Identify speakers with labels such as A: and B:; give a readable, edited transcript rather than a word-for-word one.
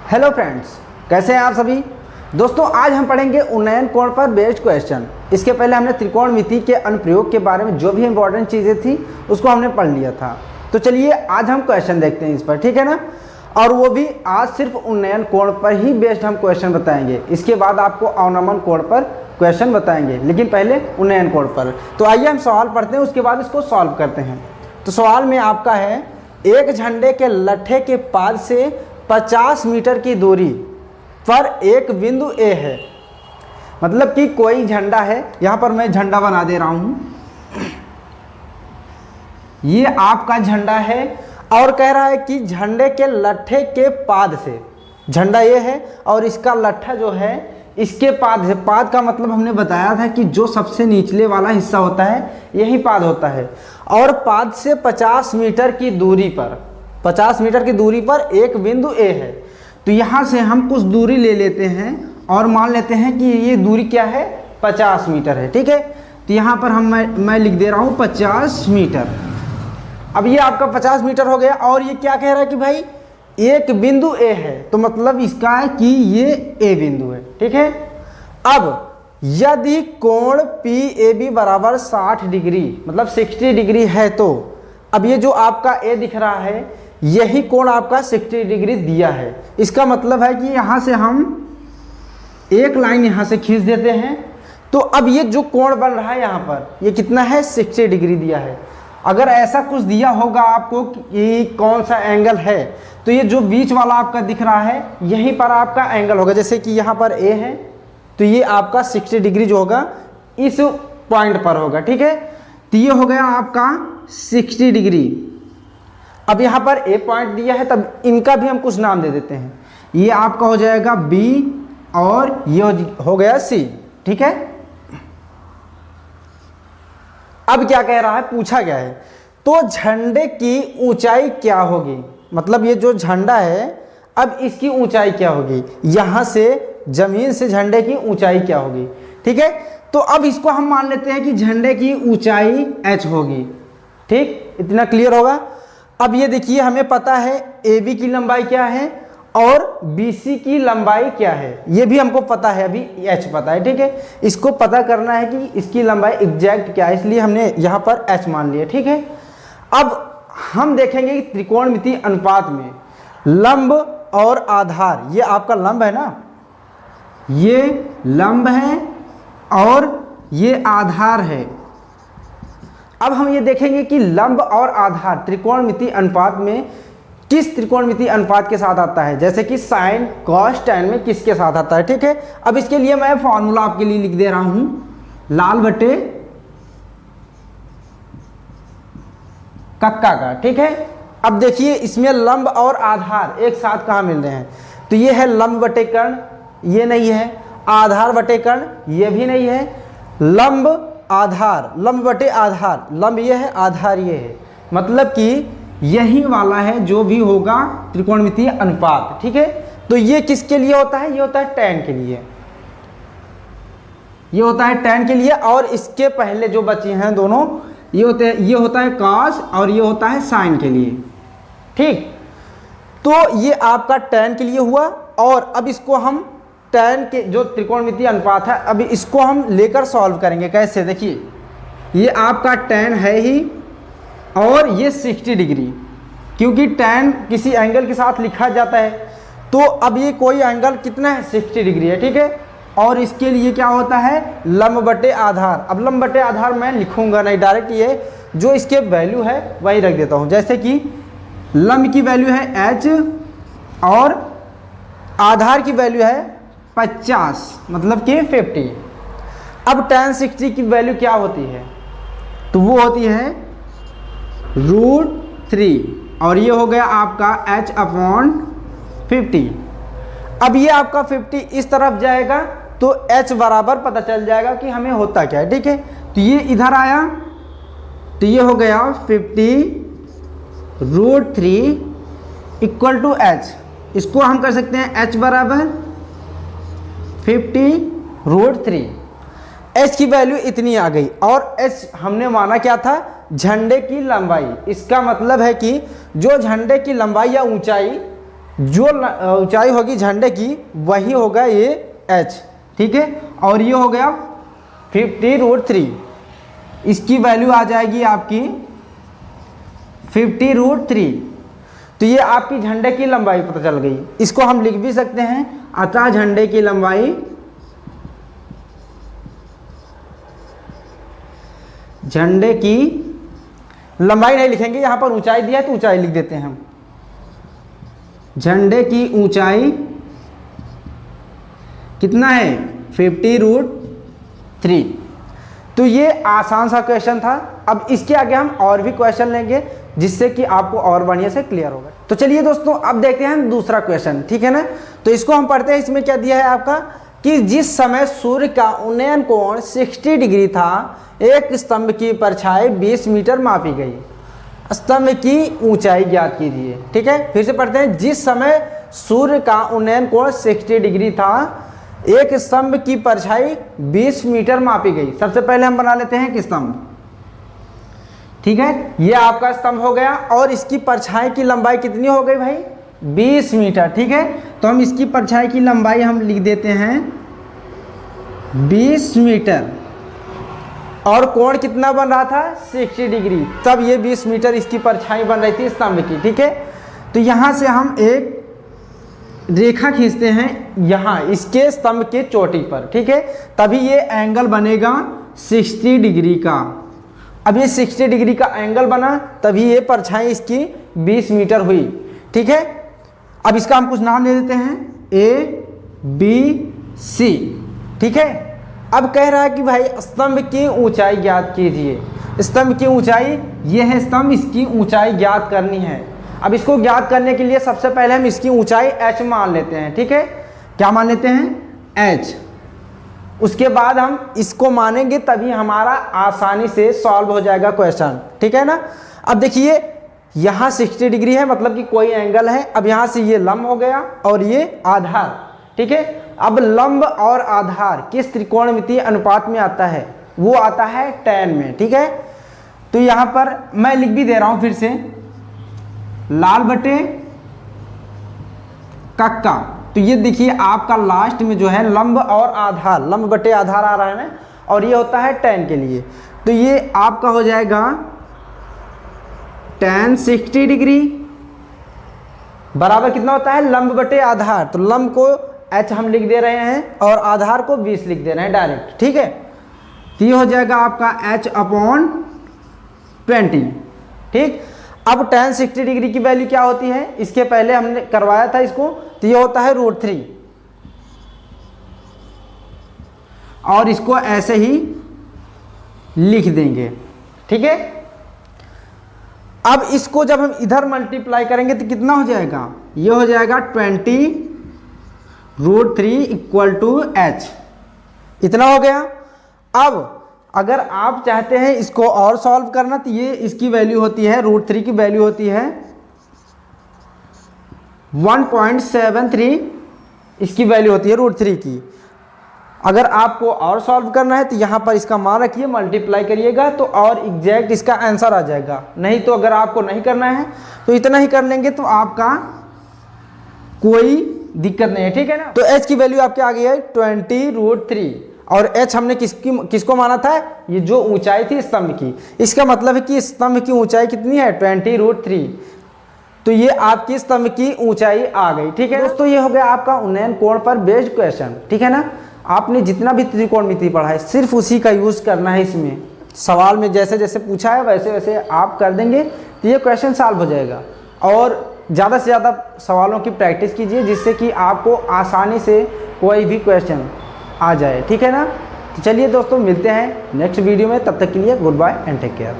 A: Hello friends, कैसे हैं आप सभी दोस्तों। आज हम पढ़ेंगे उन्नयन कोण पर बेस्ड क्वेश्चन। इसके पहले हमने त्रिकोणमिति के अनुप्रयोग के बारे में जो भी इंपॉर्टेंट चीज़ें थी उसको हमने पढ़ लिया था। तो चलिए आज हम क्वेश्चन देखते हैं इस पर, ठीक है ना। और वो भी आज सिर्फ उन्नयन कोण पर ही बेस्ड हम क्वेश्चन बताएंगे। इसके बाद आपको अवनमन कोण पर क्वेश्चन बताएंगे, लेकिन पहले उन्नयन कोण पर। तो आइए हम सवाल पढ़ते हैं, उसके बाद इसको सॉल्व करते हैं। तो सवाल में आपका है, एक झंडे के लट्ठे के पाद से 50 मीटर की दूरी पर एक बिंदु ए है। मतलब कि कोई झंडा है, यहां पर मैं झंडा बना दे रहा हूं। ये आपका झंडा है और कह रहा है कि झंडे के लट्ठे के पाद से, झंडा ये है और इसका लट्ठा जो है इसके पाद से। पाद का मतलब हमने बताया था कि जो सबसे निचले वाला हिस्सा होता है यही पाद होता है। और पाद से 50 मीटर की दूरी पर, 50 मीटर की दूरी पर एक बिंदु ए है। तो यहाँ से हम कुछ दूरी ले लेते हैं और मान लेते हैं कि ये दूरी क्या है, 50 मीटर है, ठीक है। तो यहाँ पर मैं लिख दे रहा हूँ 50 मीटर। अब ये आपका 50 मीटर हो गया और ये क्या कह रहा है कि भाई एक बिंदु ए है, तो मतलब इसका है कि ये ए बिंदु है, ठीक है। अब यदि कोण पी ए बी बराबर 60 डिग्री मतलब 60 डिग्री है, तो अब ये जो आपका ए दिख रहा है यही कोण आपका 60 डिग्री दिया है। इसका मतलब है कि यहाँ से हम एक लाइन यहाँ से खींच देते हैं। तो अब ये जो कोण बन रहा है यहाँ पर ये कितना है, 60 डिग्री दिया है। अगर ऐसा कुछ दिया होगा आपको कि कौन सा एंगल है, तो ये जो बीच वाला आपका दिख रहा है यहीं पर आपका एंगल होगा। जैसे कि यहाँ पर ए है तो ये आपका 60 डिग्री जो होगा इस पॉइंट पर होगा, ठीक है। तो ये हो गया आपका 60 डिग्री। अब यहाँ पर ए पॉइंट दिया है, तब इनका भी हम कुछ नाम दे देते हैं। ये आपका हो जाएगा बी और ये हो गया सी, ठीक है। अब क्या कह रहा है, पूछा गया है तो झंडे की ऊंचाई क्या होगी। मतलब ये जो झंडा है अब इसकी ऊंचाई क्या होगी, यहां से जमीन से झंडे की ऊंचाई क्या होगी, ठीक है। तो अब इसको हम मान लेते हैं कि झंडे की ऊंचाई h होगी, ठीक। इतना क्लियर होगा। अब ये देखिए हमें पता है ए बी की लंबाई क्या है और बी सी की लंबाई क्या है, ये भी हमको पता है, अभी h पता है, ठीक है। इसको पता करना है कि इसकी लंबाई एग्जैक्ट क्या है, इसलिए हमने यहाँ पर h मान लिया, ठीक है। अब हम देखेंगे कि त्रिकोणमिति अनुपात में लंब और आधार, ये आपका लंब है ना, ये लंब है और ये आधार है। अब हम ये देखेंगे कि लंब और आधार त्रिकोणमिति अनुपात में किस त्रिकोणमिति अनुपात के साथ आता है, जैसे कि साइन कॉस टैन में किसके साथ आता है, ठीक है। अब इसके लिए मैं फॉर्मूला आपके लिए लिख दे रहा हूं, लाल बटे कक्का का, ठीक है। अब देखिए इसमें लंब और आधार एक साथ कहाँ मिल रहे हैं, तो ये है लंब बटे कर्ण, ये नहीं है, आधार बटे कर्ण ये भी नहीं है, लंब आधार, लंब बटे आधार, लंब ये है आधार ये है। मतलब कि यही वाला है जो भी होगा त्रिकोणमितीय अनुपात, ठीक है। तो ये किसके लिए होता है, ये होता है tan के लिए, ये होता है tan के लिए। और इसके पहले जो बचे हैं दोनों ये होते हैं, ये होता है cos और ये होता है sin के लिए, ठीक। तो ये आपका tan के लिए हुआ। और अब इसको हम tan के जो त्रिकोणमितीय अनुपात है अभी इसको हम लेकर सॉल्व करेंगे। कैसे, देखिए ये आपका tan है ही और ये 60 डिग्री, क्योंकि tan किसी एंगल के साथ लिखा जाता है। तो अब ये कोई एंगल कितना है, 60 डिग्री है, ठीक है। और इसके लिए क्या होता है, लंब बटे आधार। अब लंब बटे आधार मैं लिखूंगा नहीं, डायरेक्ट ये जो इसके वैल्यू है वही रख देता हूँ। जैसे कि लंब की वैल्यू है h और आधार की वैल्यू है 50 मतलब कि 50। अब tan 60 की वैल्यू क्या होती है, तो वो होती है √3 और ये हो गया आपका h/50। अब ये आपका 50 इस तरफ जाएगा तो h बराबर पता चल जाएगा कि हमें होता क्या है, ठीक है। तो ये इधर आया तो ये हो गया 50 √3 = h। इसको हम कर सकते हैं h बराबर 50 √3। h की वैल्यू इतनी आ गई और h हमने माना क्या था, झंडे की लंबाई। इसका मतलब है कि जो झंडे की लंबाई या ऊंचाई जो ऊंचाई होगी झंडे की वही होगा ये h, ठीक है। और ये हो गया 50√3, इसकी वैल्यू आ जाएगी आपकी 50√3। तो ये आपकी झंडे की लंबाई पता चल गई। इसको हम लिख भी सकते हैं, अतः झंडे की लंबाई, झंडे की लंबाई नहीं लिखेंगे, यहां पर ऊंचाई दिया है तो ऊंचाई लिख देते हैं हम। झंडे की ऊंचाई कितना है 50√3। तो ये आसान सा क्वेश्चन था। अब इसके आगे हम और भी क्वेश्चन लेंगे जिससे कि आपको और बढ़िया से क्लियर होगा। तो चलिए दोस्तों अब देखते हैं दूसरा क्वेश्चन, ठीक है ना। तो इसको हम पढ़ते हैं। इसमें क्या दिया है आपका कि जिस समय सूर्य का उन्नयन कोण 60 डिग्री था, एक स्तंभ की परछाई 20 मीटर मापी गई। स्तंभ की ऊंचाई ज्ञात कीजिए, ठीक है। फिर से पढ़ते हैं। जिस समय सूर्य का उन्नयन कोण 60 डिग्री था, एक स्तंभ की परछाई 20 मीटर मापी गई। सबसे पहले हम बना लेते हैं एक स्तंभ, ठीक है। ये आपका स्तंभ हो गया और इसकी परछाई की लंबाई कितनी हो गई भाई 20 मीटर, ठीक है। तो हम इसकी परछाई की लंबाई हम लिख देते हैं 20 मीटर और कोण कितना बन रहा था 60 डिग्री, तब ये 20 मीटर इसकी परछाई बन रही थी स्तंभ की, ठीक है। तो यहाँ से हम एक रेखा खींचते हैं यहाँ इसके स्तंभ के चोटी पर, ठीक है। तभी ये एंगल बनेगा 60 डिग्री का। अब ये 60 डिग्री का एंगल बना तभी ये परछाई इसकी 20 मीटर हुई, ठीक है। अब इसका हम कुछ नाम दे देते हैं ABC, ठीक है। अब कह रहा है कि भाई स्तंभ की ऊंचाई ज्ञात कीजिए। स्तंभ की ऊंचाई ये है स्तंभ, इसकी ऊंचाई ज्ञात करनी है। अब इसको ज्ञात करने के लिए सबसे पहले हम इसकी ऊंचाई h मान लेते हैं, ठीक है। क्या मान लेते हैं h। उसके बाद हम इसको मानेंगे तभी हमारा आसानी से सॉल्व हो जाएगा क्वेश्चन, ठीक है ना। अब देखिए यहाँ 60 डिग्री है, मतलब कि कोई एंगल है। अब यहाँ से ये लंब हो गया और ये आधार, ठीक है। अब लंब और आधार किस त्रिकोणमितीय अनुपात में आता है, वो आता है tan में, ठीक है। तो यहाँ पर मैं लिख भी दे रहा हूँ फिर से, लाल बटे कक्का। तो ये देखिए आपका लास्ट में जो है लंब और आधार, लंब बटे आधार आ रहा है ना, और ये होता है tan के लिए। तो ये आपका हो जाएगा tan 60 डिग्री बराबर कितना होता है लंब बटे आधार। तो लंब को h हम लिख दे रहे हैं और आधार को 20 लिख दे रहे हैं डायरेक्ट, ठीक है। तो ये हो जाएगा आपका h/20, ठीक। अब tan 60 डिग्री की वैल्यू क्या होती है, इसके पहले हमने करवाया था इसको। तो ये होता है √3 और इसको ऐसे ही लिख देंगे, ठीक है। अब इसको जब हम इधर मल्टीप्लाई करेंगे तो कितना हो जाएगा, ये हो जाएगा 20√3 = h, इतना हो गया। अब अगर आप चाहते हैं इसको और सॉल्व करना तो ये इसकी वैल्यू होती है √3 की वैल्यू होती है 1.73, इसकी वैल्यू होती है √3 की। अगर आपको और सॉल्व करना है तो यहाँ पर इसका मान रखिए, मल्टीप्लाई करिएगा तो और एग्जैक्ट इसका आंसर आ जाएगा। नहीं तो अगर आपको नहीं करना है तो इतना ही कर लेंगे तो आपका कोई दिक्कत नहीं है, ठीक है ना। तो h की वैल्यू आपके आ गई है 20√3 और h हमने किसको माना था, ये जो ऊंचाई थी स्तंभ की। इसका मतलब है कि स्तंभ की ऊंचाई कितनी है 20√3। तो ये आपकी स्तंभ की ऊंचाई आ गई, ठीक है दोस्तों। ये हो गया आपका उन्नयन कोण पर बेस्ड क्वेश्चन, ठीक है ना। आपने जितना भी त्रिकोणमिति पढ़ा है सिर्फ उसी का यूज करना है। इसमें सवाल में जैसे जैसे पूछा है वैसे वैसे आप कर देंगे तो ये क्वेश्चन सॉल्व हो जाएगा। और ज़्यादा से ज़्यादा सवालों की प्रैक्टिस कीजिए जिससे कि आपको आसानी से कोई भी क्वेश्चन आ जाए, ठीक है ना। तो चलिए दोस्तों मिलते हैं नेक्स्ट वीडियो में, तब तक के लिए goodbye and take care.